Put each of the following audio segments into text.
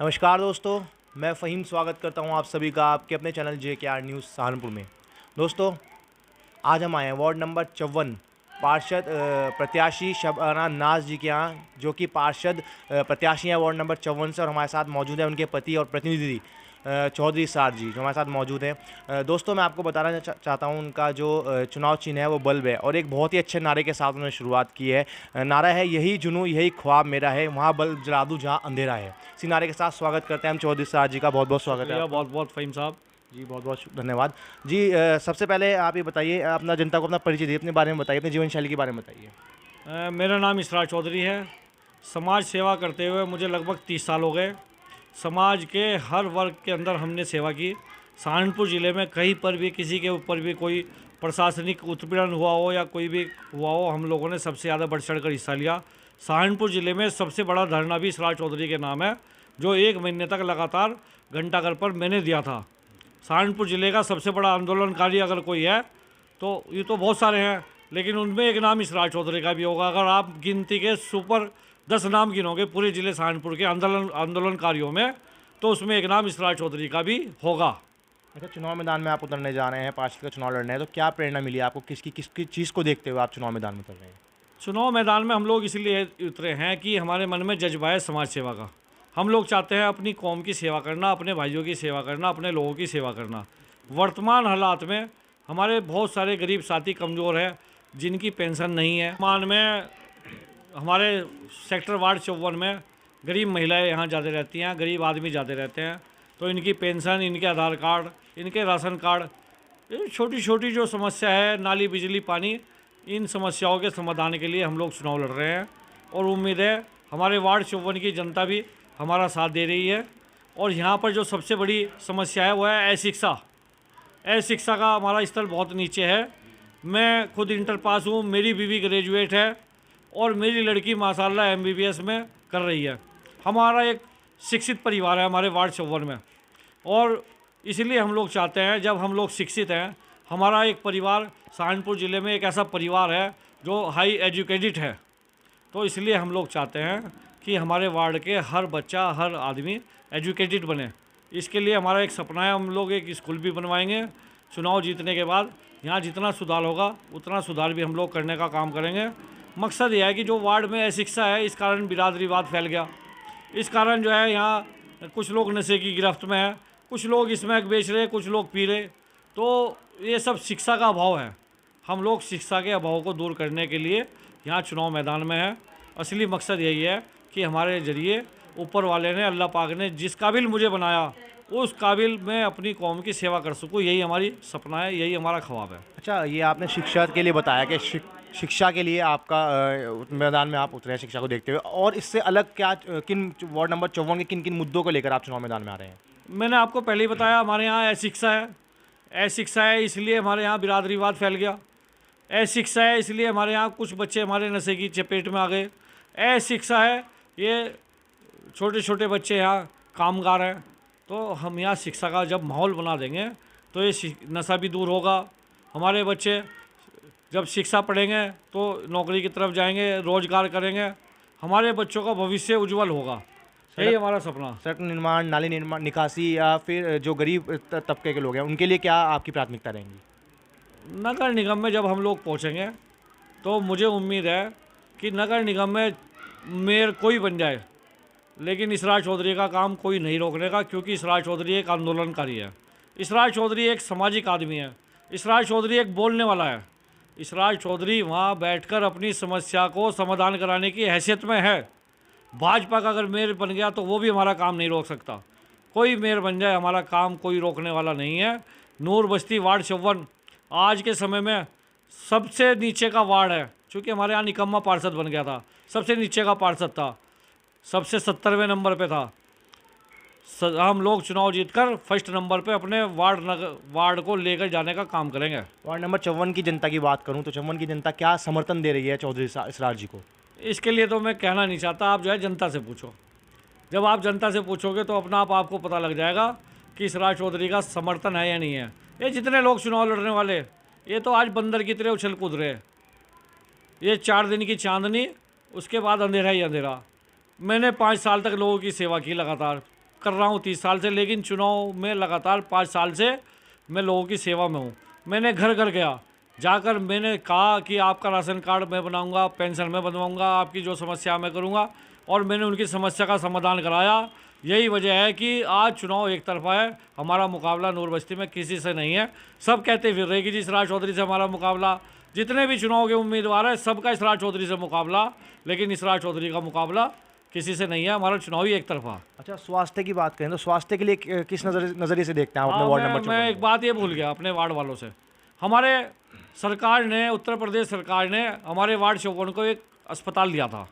नमस्कार दोस्तों, मैं फ़हीम स्वागत करता हूं आप सभी का आपके अपने चैनल JKR न्यूज़ सहारनपुर में। दोस्तों, आज हम आए हैं वार्ड नंबर 54 पार्षद प्रत्याशी शबाना नाज जी के यहाँ, जो कि पार्षद प्रत्याशी हैं वार्ड नंबर 54 से, और हमारे साथ मौजूद हैं उनके पति और प्रतिनिधि चौधरी इसरार जी, जो हमारे साथ मौजूद हैं। दोस्तों, मैं आपको बताना चाहता हूं, उनका जो चुनाव चिन्ह है वो बल्ब है, और एक बहुत ही अच्छे नारे के साथ उन्होंने शुरुआत की है। नारा है, यही जुनून यही ख्वाब मेरा है, वहाँ बल्ब जला दूँ जहाँ अंधेरा है। इसी नारे के साथ स्वागत करते हैं हम चौधरी इसरार जी का। बहुत बहुत स्वागत है। बहुत बहुत फ़हीम साहब जी, बहुत बहुत धन्यवाद जी। सबसे पहले आप ये बताइए, अपना जनता को अपना परिचय दिए, अपने बारे में बताइए, अपने जीवन शैली के बारे में बताइए। मेरा नाम इसरार चौधरी है। समाज सेवा करते हुए मुझे लगभग 30 साल हो गए। समाज के हर वर्ग के अंदर हमने सेवा की। सहारनपुर ज़िले में कहीं पर भी किसी के ऊपर भी कोई प्रशासनिक उत्पीड़न हुआ हो या कोई भी हुआ हो, हम लोगों ने सबसे ज़्यादा बढ़ चढ़ कर हिस्सा लिया। सहारनपुर ज़िले में सबसे बड़ा धरना भी इसरार चौधरी के नाम है, जो 1 महीने तक लगातार घंटाघर पर मैंने दिया था। सहारनपुर ज़िले का सबसे बड़ा आंदोलनकारी अगर कोई है तो ये तो बहुत सारे हैं, लेकिन उनमें एक नाम इसरार चौधरी का भी होगा। अगर आप गिनती के सुपर 10 नाम गिनोगे पूरे ज़िले सहारनपुर के आंदोलनकारियों में, तो उसमें एक नाम इसरार चौधरी का भी होगा। अच्छा, चुनाव मैदान में आप उतरने जा रहे हैं, पार्षद का चुनाव लड़ना है, तो क्या प्रेरणा मिली आपको? किसकी चीज़ को देखते हुए आप चुनाव मैदान में उतर रहे हैं? चुनाव मैदान में हम लोग इसलिए उतरे हैं कि हमारे मन में जज्बा है समाज सेवा का। हम लोग चाहते हैं अपनी कौम की सेवा करना, अपने भाइयों की सेवा करना, अपने लोगों की सेवा करना। वर्तमान हालात में हमारे बहुत सारे गरीब साथी कमज़ोर हैं, जिनकी पेंशन नहीं है। मान में हमारे सेक्टर वार्ड 54 में गरीब महिलाएं यहाँ ज़्यादा रहती हैं, गरीब आदमी ज़्यादा रहते हैं, तो इनकी पेंशन, इनके आधार कार्ड, इनके राशन कार्ड, ये छोटी छोटी जो समस्या है, नाली, बिजली, पानी, इन समस्याओं के समाधान के लिए हम लोग चुनाव लड़ रहे हैं। और उम्मीद है हमारे वार्ड 54 की जनता भी हमारा साथ दे रही है। और यहाँ पर जो सबसे बड़ी समस्या है वो है अशिक्षा। अशिक्षा का हमारा स्तर बहुत नीचे है। मैं खुद इंटर पास हूँ, मेरी बीवी ग्रेजुएट है, और मेरी लड़की माशाल्लाह MBBS में कर रही है। हमारा एक शिक्षित परिवार है हमारे वार्ड 54 में, और इसलिए हम लोग चाहते हैं, जब हम लोग शिक्षित हैं, हमारा एक परिवार सहारनपुर ज़िले में एक ऐसा परिवार है जो हाई एजुकेटेड है, तो इसलिए हम लोग चाहते हैं कि हमारे वार्ड के हर बच्चा, हर आदमी एजुकेटेड बने। इसके लिए हमारा एक सपना है, हम लोग एक स्कूल भी बनवाएंगे। चुनाव जीतने के बाद यहाँ जितना सुधार होगा उतना सुधार भी हम लोग करने का काम करेंगे। मकसद यह है कि जो वार्ड में अशिक्षा है, इस कारण बिरादरीवाद फैल गया। इस कारण जो है यहाँ कुछ लोग नशे की गिरफ्त में है, कुछ लोग स्मैक बेच रहे, कुछ लोग पी रहे, तो ये सब शिक्षा का अभाव है। हम लोग शिक्षा के अभाव को दूर करने के लिए यहाँ चुनाव मैदान में है। असली मकसद यही है कि हमारे ज़रिए ऊपर वाले ने, अल्लाह पाक ने जिस काबिल मुझे बनाया, उस काबिल मैं अपनी कौम की सेवा कर सकूँ। यही हमारी सपना है, यही हमारा ख्वाब है। अच्छा, ये आपने शिक्षा के लिए बताया कि शिक्षा के लिए आपका मैदान में आप उतरे हैं शिक्षा को देखते हुए, और इससे अलग क्या किन वार्ड नंबर 54 के किन किन मुद्दों को लेकर आप चुनाव मैदान में आ रहे हैं? मैंने आपको पहले ही बताया, हमारे यहाँ अशिक्षा है। अशिक्षा है इसलिए हमारे यहाँ बिरादरीवाद फैल गया। अशिक्षा है इसलिए हमारे यहाँ कुछ बच्चे हमारे नशे की चपेट में आ गए। अशिक्षा है, ये छोटे छोटे बच्चे यहाँ कामगार हैं। तो हम यहाँ शिक्षा का जब माहौल बना देंगे तो ये नशा भी दूर होगा। हमारे बच्चे जब शिक्षा पढ़ेंगे तो नौकरी की तरफ जाएंगे, रोजगार करेंगे, हमारे बच्चों का भविष्य उज्जवल होगा। यही हमारा सपना। सड़क निर्माण, नाली निर्माण, निकासी, या फिर जो गरीब तबके के लोग हैं, उनके लिए क्या आपकी प्राथमिकता रहेंगी? नगर निगम में जब हम लोग पहुँचेंगे तो मुझे उम्मीद है कि नगर निगम में मेयर कोई बन जाए, लेकिन इसरार चौधरी का काम कोई नहीं रोकने का, क्योंकि इसरार चौधरी एक आंदोलनकारी है। इसरार चौधरी एक सामाजिक आदमी है। इसरार चौधरी एक बोलने वाला है। इसरार चौधरी वहाँ बैठकर अपनी समस्या को समाधान कराने की हैसियत में है। भाजपा का अगर मेयर बन गया तो वो भी हमारा काम नहीं रोक सकता। कोई मेयर बन जाए, हमारा काम कोई रोकने वाला नहीं है। नूर बस्ती वार्ड 54 आज के समय में सबसे नीचे का वार्ड है, क्योंकि हमारे यहाँ निकम्मा पार्षद बन गया था। सबसे नीचे का पार्षद था, सबसे 70वें नंबर पे था। हम लोग चुनाव जीतकर फर्स्ट नंबर पे अपने वार्ड को लेकर जाने का काम करेंगे। वार्ड नंबर 54 की जनता की बात करूं तो 54 की जनता क्या समर्थन दे रही है चौधरी इसरार जी को? इसके लिए तो मैं कहना नहीं चाहता, आप जो है जनता से पूछो। जब आप जनता से पूछोगे तो अपना आप आपको पता लग जाएगा कि इसरार चौधरी का समर्थन है या नहीं है। ये जितने लोग चुनाव लड़ने वाले, ये तो आज बंदर की तरह उछल कूद रहे। ये 4 दिन की चांदनी, उसके बाद अंधेरा ही अंधेरा। मैंने 5 साल तक लोगों की सेवा की लगातार। कर रहा हूँ 30 साल से, लेकिन चुनाव में लगातार 5 साल से मैं लोगों की सेवा में हूँ। मैंने घर घर गया, जाकर मैंने कहा कि आपका राशन कार्ड मैं बनाऊंगा, पेंशन मैं बनवाऊंगा, आपकी जो समस्या मैं करूंगा, और मैंने उनकी समस्या का समाधान कराया। यही वजह है कि आज चुनाव एक तरफा है। हमारा मुकाबला नूर बस्ती में किसी से नहीं है। सब कहते फिर रहे कि जी इसरार चौधरी से हमारा मुकाबला, जितने भी चुनाव के उम्मीदवार हैं सबका इसरार चौधरी से मुकाबला, लेकिन इसरार चौधरी का मुकाबला किसी से नहीं है। हमारा चुनाव ही एक तरफा। अच्छा, स्वास्थ्य की बात करें तो स्वास्थ्य के लिए किस नज़रिए से देखते हैं आप अपने वार्ड नंबर 54? मैं एक बात ये भूल गया अपने वार्ड वालों से। हमारे सरकार ने, उत्तर प्रदेश सरकार ने हमारे वार्ड 54 को एक अस्पताल दिया था।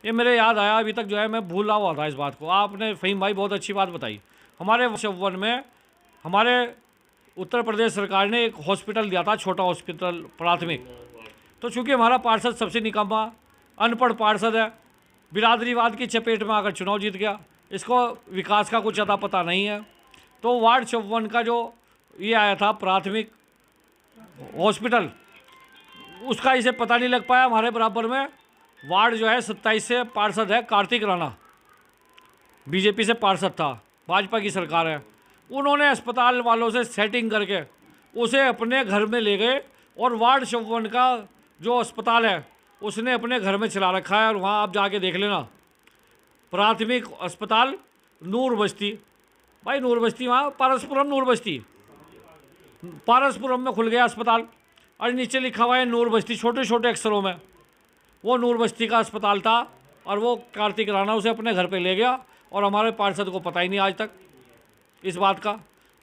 ये मेरे याद आया, अभी तक जो है मैं भूला हुआ था इस बात को। आपने फ़हीम भाई बहुत अच्छी बात बताई। हमारे 54 में हमारे उत्तर प्रदेश सरकार ने एक हॉस्पिटल दिया था, छोटा हॉस्पिटल प्राथमिक। तो चूँकि हमारा पार्षद सबसे निकम्मा अनपढ़ पार्षद है, बिरादरीवाद की चपेट में आकर चुनाव जीत गया, इसको विकास का कुछ अता पता नहीं है। तो वार्ड 54 का जो ये आया था प्राथमिक हॉस्पिटल, उसका इसे पता नहीं लग पाया। हमारे बराबर में वार्ड जो है 27 से पार्षद है कार्तिक राणा, बीजेपी से पार्षद था, भाजपा की सरकार है। उन्होंने अस्पताल वालों से सेटिंग करके उसे अपने घर में ले गए, और वार्ड 54 का जो अस्पताल है उसने अपने घर में चला रखा है। और वहाँ आप जाके देख लेना, प्राथमिक अस्पताल नूर बस्ती, भाई नूर बस्ती, वहाँ पारसपुरम नूर बस्ती, पारसपुरम में खुल गया अस्पताल, और नीचे लिखा हुआ है नूर बस्ती छोटे छोटे अक्षरों में। वो नूर बस्ती का अस्पताल था, और वो कार्तिक राणा उसे अपने घर पे ले गया, और हमारे पार्षद को पता ही नहीं आज तक इस बात का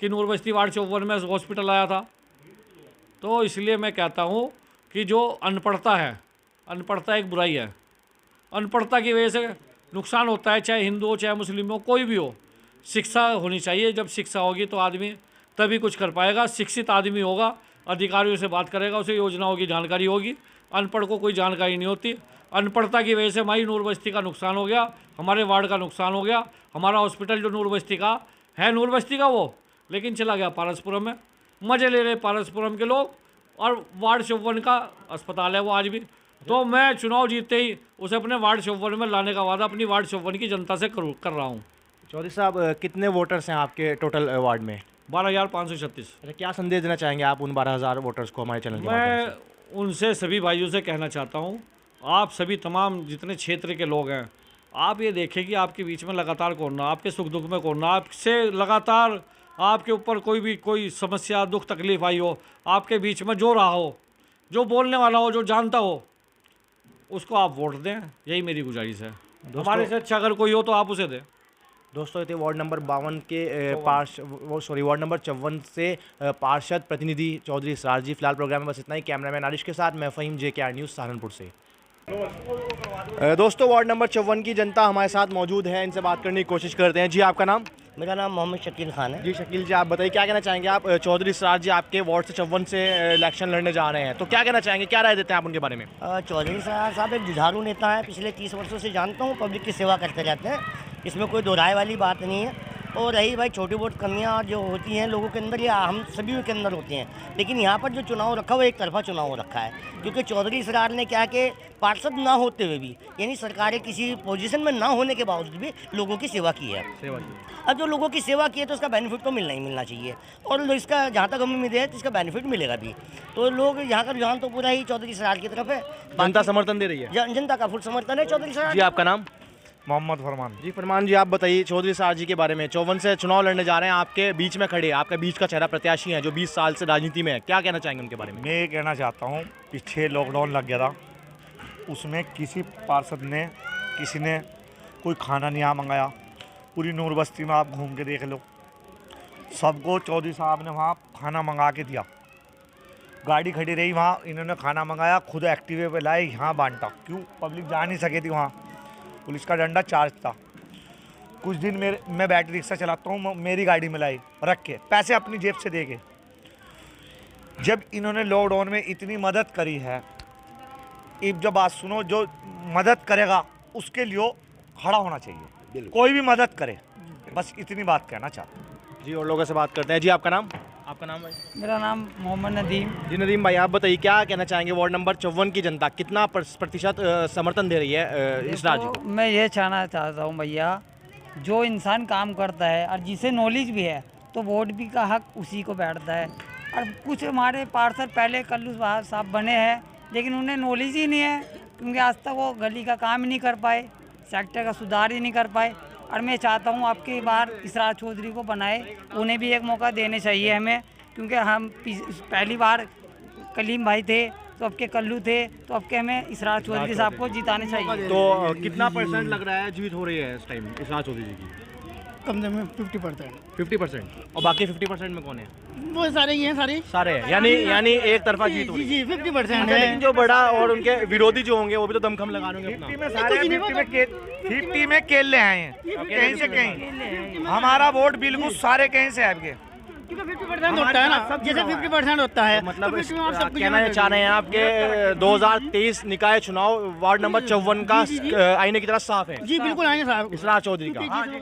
कि नूर बस्ती वार्ड 54 में हॉस्पिटल आया था। तो इसलिए मैं कहता हूँ कि जो अनपढ़ता है, अनपढ़ता एक बुराई है। अनपढ़ता की वजह से नुकसान होता है, चाहे हिंदू हो चाहे मुस्लिम हो, कोई भी हो। शिक्षा होनी चाहिए, जब शिक्षा होगी तो आदमी तभी कुछ कर पाएगा। शिक्षित आदमी होगा, अधिकारियों से बात करेगा, उसे योजनाओं की जानकारी होगी। अनपढ़ को कोई जानकारी नहीं होती। अनपढ़ता की वजह से हमारी नूर बस्ती का नुकसान हो गया, हमारे वार्ड का नुकसान हो गया। हमारा हॉस्पिटल जो नूर बस्ती का है, नूर बस्ती का वो, लेकिन चला गया पारसपुरम में। मज़े ले रहे पारसपुरम के लोग, और वार्ड 54 का अस्पताल है वो आज भी। तो मैं चुनाव जीतते ही उसे अपने वार्ड 54 में लाने का वादा अपनी वार्ड 54 की जनता से कर रहा हूँ। चौधरी साहब, कितने वोटर्स हैं आपके टोटल वार्ड में? 12,536। अच्छा, क्या संदेश देना चाहेंगे आप उन 12,000 वोटर्स को हमारे चैनल के माध्यम से? मैं उनसे सभी भाइयों से कहना चाहता हूँ, आप सभी तमाम जितने क्षेत्र के लोग हैं, आप ये देखें कि आपके बीच में लगातार कौन ना, आपके सुख दुख में कौन ना, आपसे लगातार आपके ऊपर कोई समस्या दुख तकलीफ आई हो, आपके बीच में जो रहा हो, जो बोलने वाला हो, जो जानता हो, उसको आप वोट दें। यही मेरी गुजारिश है। हमारे से अच्छा अगर कोई हो तो आप उसे दें। दोस्तों, ये थे वार्ड नंबर 52 के वार्ड नंबर 54 से पार्षद प्रतिनिधि चौधरी इसरार जी। फिलहाल प्रोग्राम में बस इतना ही। कैमरामैन आरिश के साथ मैं फ़हीम, JKR न्यूज़ सहारनपुर से। दोस्तों, वार्ड नंबर 54 की जनता हमारे साथ मौजूद है, इनसे बात करने की कोशिश करते हैं। जी, आपका नाम? मेरा नाम मोहम्मद शकील खान है। जी शकील जी, आप बताइए क्या कहना चाहेंगे? आप चौधरी इसरार जी आपके वार्ड से 54 से इलेक्शन लड़ने जा रहे हैं, तो क्या कहना चाहेंगे, क्या राय देते हैं आप उनके बारे में? चौधरी साहब एक जुझारू नेता है, पिछले 30 वर्षों से जानता हूँ, पब्लिक की सेवा करते रहते हैं, इसमें कोई दो राय वाली बात नहीं है। और रही भाई छोटी बहुत कमियां जो होती हैं लोगों के अंदर, या हम सभी के अंदर होती हैं, लेकिन यहाँ पर जो चुनाव रखा हुआ एक तरफा चुनाव हो रखा है। क्योंकि चौधरी इसरार ने क्या कि पार्षद ना होते हुए भी, यानी सरकारी किसी पोजीशन में ना होने के बावजूद भी लोगों की सेवा की है। अब जो लोगों की सेवा की है तो उसका बेनिफिट तो मिलना ही मिलना चाहिए, और इसका जहाँ तक हमें उम्मीद है तो इसका बेनिफिट मिलेगा भी। तो लोग यहाँ का रुझान तो पूरा ही चौधरी इसरार की तरफ है। जनता समर्थन दे रही है, जनता का फुल समर्थन है चौधरी इसरार। जी, आपका नाम? मोहम्मद फरमान। जी फरमान जी, आप बताइए चौधरी इसरार जी के बारे में। 54 से चुनाव लड़ने जा रहे हैं, आपके बीच में खड़े, आपके बीच का चेहरा प्रत्याशी हैं जो 20 साल से राजनीति में है, क्या कहना चाहेंगे उनके बारे में? मैं ये कहना चाहता हूँ, पीछे लॉकडाउन लग गया था, उसमें किसी पार्षद ने, किसी ने कोई खाना नहीं यहाँ मंगाया। पूरी नूर बस्ती में आप घूम के देख लो, सबको चौधरी साहब ने वहाँ खाना मंगा के दिया। गाड़ी खड़ी रही वहाँ, इन्होंने खाना मंगाया, खुद एक्टिवे पे लाए, यहाँ बांटा। क्यों? पब्लिक जा नहीं सके थी वहाँ, पुलिस का डंडा चार्ज था। कुछ दिन मैं बैटरी रिक्शा चलाता हूँ, मेरी गाड़ी में लाई रख के, पैसे अपनी जेब से दे के। जब इन्होंने लॉकडाउन में इतनी मदद करी है, अब जब बात सुनो, जो मदद करेगा उसके लिए खड़ा होना चाहिए, कोई भी मदद करे, बस इतनी बात कहना चाहता हूँ। जी, और लोगों से बात करते हैं। जी, आपका नाम? आपका नाम भाई? मेरा नाम मोहम्मद नदीम। जी नदीम भाई, आप बताइए क्या कहना चाहेंगे? वार्ड नंबर 54 की जनता कितना प्रतिशत समर्थन दे रही है इसरार जी को? मैं ये कहना चाहता हूँ भैया जो इंसान काम करता है और जिसे नॉलेज भी है तो वोट भी का हक उसी को बैठता है। और कुछ हमारे पार्षद पहले कल्लू साहब बने हैं लेकिन उन्हें नॉलेज ही नहीं है, क्योंकि आज तक वो गली का काम ही नहीं कर पाए, सेक्टर का सुधार ही नहीं कर पाए। और मैं चाहता हूँ आपकी बार इसरार चौधरी को बनाए, उन्हें भी एक मौका देने चाहिए हमें, क्योंकि हम पहली बार कलीम भाई थे तो अब के कल्लू थे, तो अब के हमें इसरार चौधरी साहब को जिताने चाहिए। तो कितना परसेंट लग रहा है जीत हो रही है इस टाइम इसरार चौधरी जी की? कम से कम 50%। 50%। और बाकी 50% में कौन है? वो सारे ही हैं, सारे हैं, यानी एक तरफा जीत हो रही है। जी 50% अच्छा, है। लेकिन जो बड़ा और उनके विरोधी जो होंगे वो भी तो दमखम लगा लेंगे अपना। 50 में केले आए हैं कहीं से कहीं। हमारा वोट बिल्कुल सारे कहीं से आपके 50% होता है ना, जैसे 50% होता है तो मतलब तो 50 में आप सब कुछ कहना चाह रहे हैं आपके 2023 निकाय चुनाव वार्ड नंबर 54 का आईने की तरह साफ है जी बिल्कुल आएंगे साहब। इसरार चौधरी का। जी, जी,